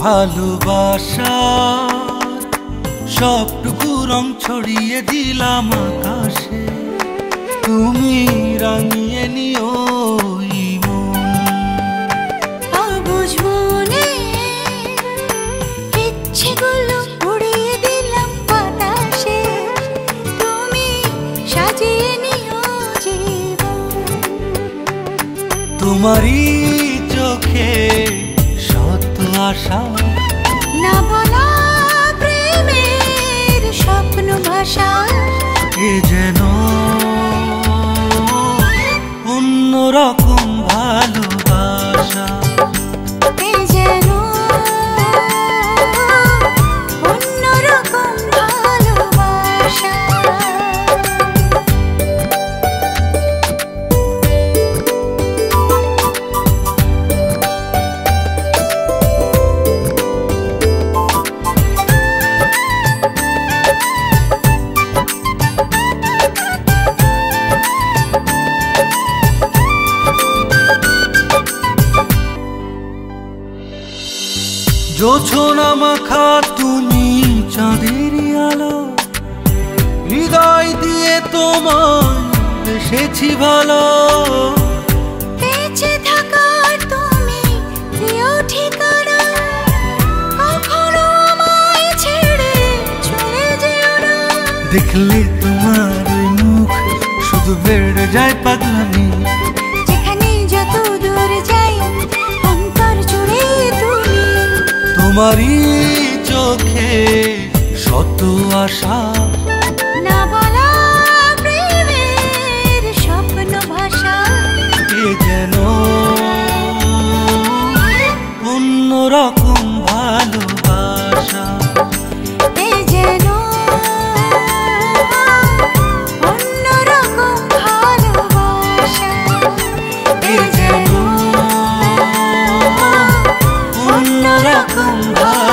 ভালোবাসার সবটুকু রং ছড়িয়ে দিলাম আকাশে, তুমি রাঙিয়ে নিও মন। অবুঝ মনে ইচ্ছেগুলো উড়িয়ে দিলাম বাতাসে, তুমি সাজিয়ে নিও জীবন। তোমারই চোখে শত আশা, না বলা প্রেমের স্বপ্ন ভাষা, এ যেন অন্যরকম ভালোবাসা, এ যেন অন্যরকম ভালোবাসা। জোছনা মাখা তুমি চাঁদের আলো, হৃদয় দিয়ে তোমায় বেসেছি ভালো। বেঁচে থাকার তুমি প্রিয় ঠিকানা, কখনো আমায় ছেড়ে চলে যেও না। দেখলে তোমার ওই মুখ শুধু বেড়ে যায় পাগলামি, যেখানে যত দূর যাই অন্তর জুড়ে তুমি। তোমারই চোখে শত আশা, না বলা প্রেমের স্বপ্ন ভাষা, এ যেন অন্যরকম ভালোবাসা, এ যেন অন্যরকম ভালোবাসা, এ যেন অন্যরকম ভালোবাসা।